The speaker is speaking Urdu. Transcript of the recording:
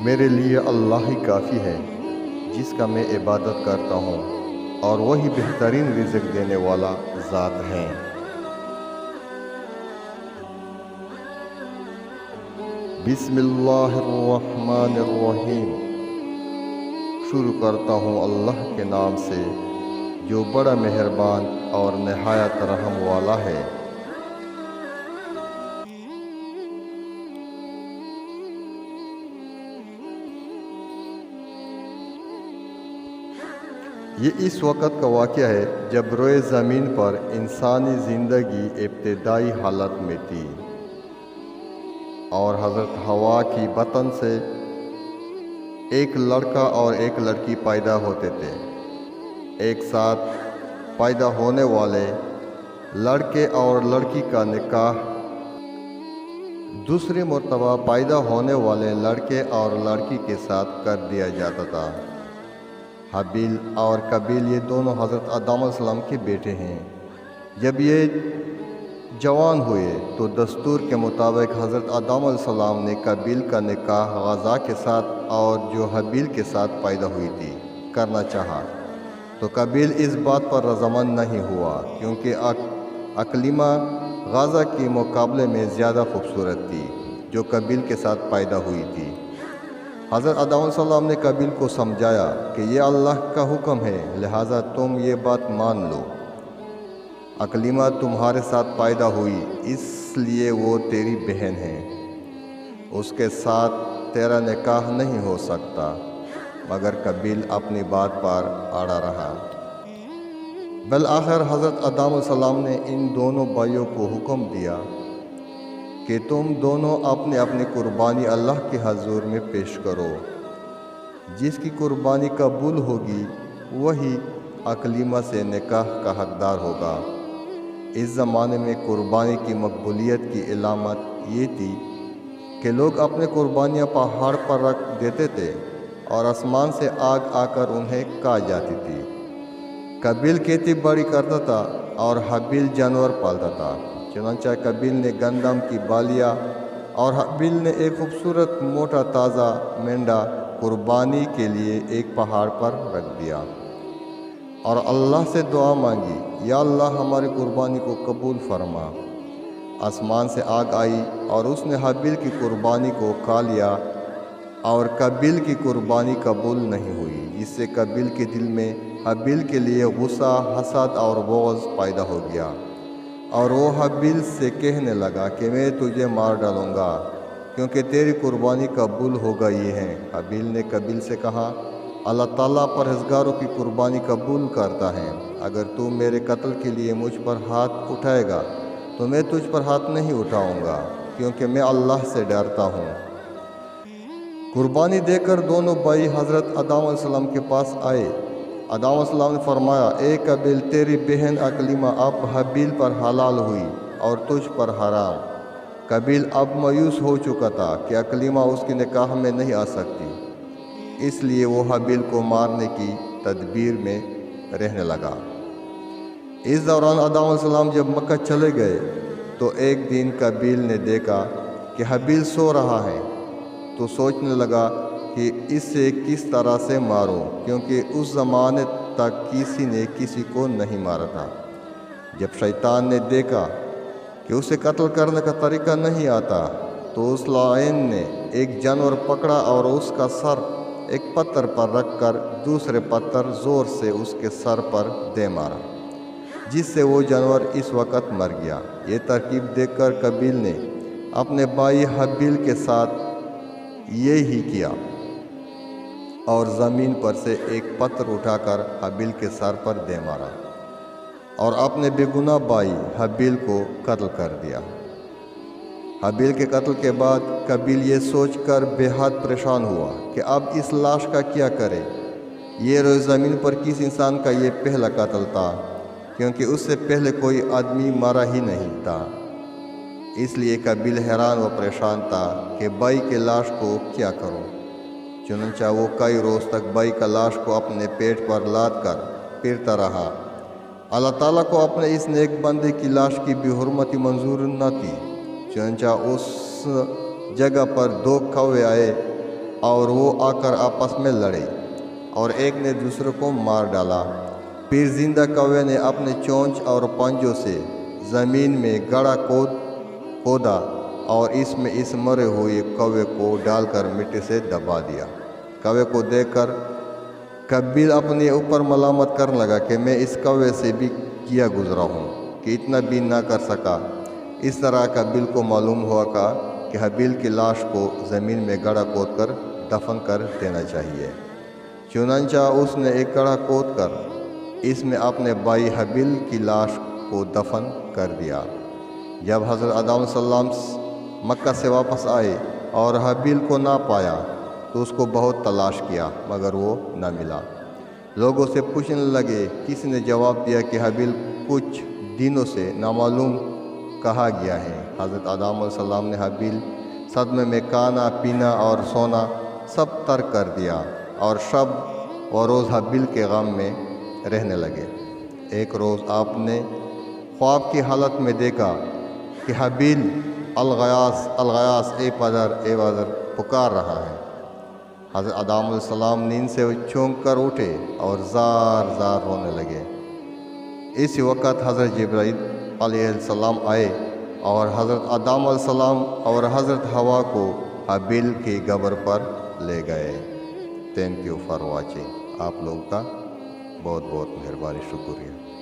میرے لیے اللہ ہی کافی ہے جس کا میں عبادت کرتا ہوں، اور وہی بہترین رزق دینے والا ذات ہے۔ بسم اللہ الرحمن الرحیم۔ شروع کرتا ہوں اللہ کے نام سے جو بڑا مہربان اور نہایت رحم والا ہے۔ یہ اس وقت کا واقعہ ہے جب روئے زمین پر انسانی زندگی ابتدائی حالت میں تھی، اور حضرت حوا کی بطن سے ایک لڑکا اور ایک لڑکی پیدا ہوتے تھے۔ ایک ساتھ پیدا ہونے والے لڑکے اور لڑکی کا نکاح دوسری مرتبہ پیدا ہونے والے لڑکے اور لڑکی کے ساتھ کر دیا جاتا تھا۔ حابیل اور قابیل یہ دونوں حضرت آدم علیہ السلام کے بیٹے ہیں۔ جب یہ جوان ہوئے تو دستور کے مطابق حضرت آدم علیہ السلام نے قابیل کا نکاح غزہ کے ساتھ اور جو حابیل کے ساتھ پیدا ہوئی تھی کرنا چاہا، تو قابیل اس بات پر رضامند نہیں ہوا کیونکہ اقلیمہ غزہ کے مقابلے میں زیادہ خوبصورت تھی جو قابیل کے ساتھ پیدا ہوئی تھی۔ حضرت آدم علیہ السلام نے قابیل کو سمجھایا کہ یہ اللہ کا حکم ہے، لہٰذا تم یہ بات مان لو۔ اقلیمہ تمہارے ساتھ پیدا ہوئی، اس لیے وہ تیری بہن ہے، اس کے ساتھ تیرا نکاح نہیں ہو سکتا۔ مگر قابیل اپنی بات پر اڑا رہا۔ بالآخر حضرت آدم علیہ السلام نے ان دونوں بھائیوں کو حکم دیا کہ تم دونوں اپنی اپنی قربانی اللہ کے حضور میں پیش کرو۔ جس کی قربانی قبول ہوگی وہی اقلیمہ سے نکاح کا حقدار ہوگا۔ اس زمانے میں قربانی کی مقبولیت کی علامت یہ تھی کہ لوگ اپنے قربانیاں پہاڑ پر رکھ دیتے تھے اور آسمان سے آگ آ کر انہیں کھا جاتی تھی۔ قابیل کھیتی باڑی کرتا تھا اور حابیل جانور پالتا تھا۔ چنانچہ قابیل نے گندم کی بالیاں اور حابیل نے ایک خوبصورت موٹا تازہ مینڈا قربانی کے لیے ایک پہاڑ پر رکھ دیا اور اللہ سے دعا مانگی، یا اللہ ہماری قربانی کو قبول فرما۔ آسمان سے آگ آئی اور اس نے حابیل کی قربانی کو کھا لیا، اور قابیل کی قربانی قبول نہیں ہوئی، جس سے قابیل کے دل میں حابیل کے لیے غصہ، حسد اور بغض پیدا ہو گیا، اور وہ حابیل سے کہنے لگا کہ میں تجھے مار ڈالوں گا کیونکہ تیری قربانی قبول ہو گئی ہے۔ حابیل نے قابیل سے کہا، اللہ تعالیٰ پرہیزگاروں کی قربانی قبول کرتا ہے۔ اگر تو میرے قتل کے لیے مجھ پر ہاتھ اٹھائے گا تو میں تجھ پر ہاتھ نہیں اٹھاؤں گا کیونکہ میں اللہ سے ڈرتا ہوں۔ قربانی دے کر دونوں بھائی حضرت آدم علیہ السلام کے پاس آئے۔ آدم علیہ السلام نے فرمایا، اے قابیل، تیری بہن اقلیمہ اب حابیل پر حلال ہوئی اور تجھ پر حرام۔ قابیل اب مایوس ہو چکا تھا کہ اقلیمہ اس کے نکاح میں نہیں آ سکتی، اس لیے وہ حابیل کو مارنے کی تدبیر میں رہنے لگا۔ اس دوران آدم علیہ السلام جب مکہ چلے گئے تو ایک دن قابیل نے دیکھا کہ حابیل سو رہا ہے، تو سوچنے لگا کہ اسے کس طرح سے ماروں، کیونکہ اس زمانے تک کسی نے کسی کو نہیں مارا تھا۔ جب شیطان نے دیکھا کہ اسے قتل کرنے کا طریقہ نہیں آتا تو اس لعین نے ایک جانور پکڑا اور اس کا سر ایک پتھر پر رکھ کر دوسرے پتھر زور سے اس کے سر پر دے مارا، جس سے وہ جانور اس وقت مر گیا۔ یہ ترکیب دیکھ کر قابیل نے اپنے بھائی حابیل کے ساتھ یہی کیا اور زمین پر سے ایک پتھر اٹھا کر حابیل کے سر پر دے مارا اور اپنے بے گناہ بھائی حابیل کو قتل کر دیا۔ حابیل کے قتل کے بعد قابیل یہ سوچ کر بے حد پریشان ہوا کہ اب اس لاش کا کیا کرے۔ یہ روئے زمین پر کس انسان کا یہ پہلا قتل تھا، کیونکہ اس سے پہلے کوئی آدمی مارا ہی نہیں تھا۔ اس لیے قابیل حیران و پریشان تھا کہ بھائی کے لاش کو کیا کروں۔ چنانچہ وہ کئی روز تک بھائی کا لاش کو اپنے پیٹ پر لاد کر پھرتا رہا۔ اللہ تعالیٰ کو اپنے اس نیک بندے کی لاش کی بے حرمتی منظور نہ تھی، چنانچہ اس جگہ پر 2 کوے آئے اور وہ آ کر آپس میں لڑے اور ایک نے دوسرے کو مار ڈالا۔ پھر زندہ کوے نے اپنے چونچ اور پنجوں سے زمین میں گڑھا کھودا اور اس میں اس مرے ہوئے کوے کو ڈال کر مٹی سے دبا دیا۔ کوے کو دیکھ کر قابیل اپنے اوپر ملامت کرنے لگا کہ میں اس کوے سے بھی کیا گزرا ہوں کہ اتنا بھی نہ کر سکا۔ اس طرح قابیل کو معلوم ہوا کہ حابیل کی لاش کو زمین میں گڑھا کھود کر دفن کر دینا چاہیے۔ چنانچہ اس نے ایک گڑھا کھود کر اس میں اپنے بھائی حابیل کی لاش کو دفن کر دیا۔ جب حضرت آدم علیہ السلام مکہ سے واپس آئے اور حابیل کو نہ پایا تو اس کو بہت تلاش کیا مگر وہ نہ ملا۔ لوگوں سے پوچھنے لگے۔ کسی نے جواب دیا کہ حابیل کچھ دنوں سے نامعلوم کہا گیا ہے۔ حضرت آدم علیہ السلام نے حابیل صدمے میں کھانا پینا اور سونا سب ترک کر دیا اور شب و روز حابیل کے غم میں رہنے لگے۔ ایک روز آپ نے خواب کی حالت میں دیکھا کہ حابیل الغیاث الغیاث اے پدر پکار رہا ہے۔ حضرت آدم علیہ السلام نیند سے چونک کر اٹھے اور زار زار رونے لگے۔ اس وقت حضرت جبرائیل علیہ السلام آئے اور حضرت آدم علیہ السلام اور حضرت حوا کو حابیل کی قبر پر لے گئے۔ Thank you for watching. آپ لوگوں کا بہت بہت مہربانی، شکریہ۔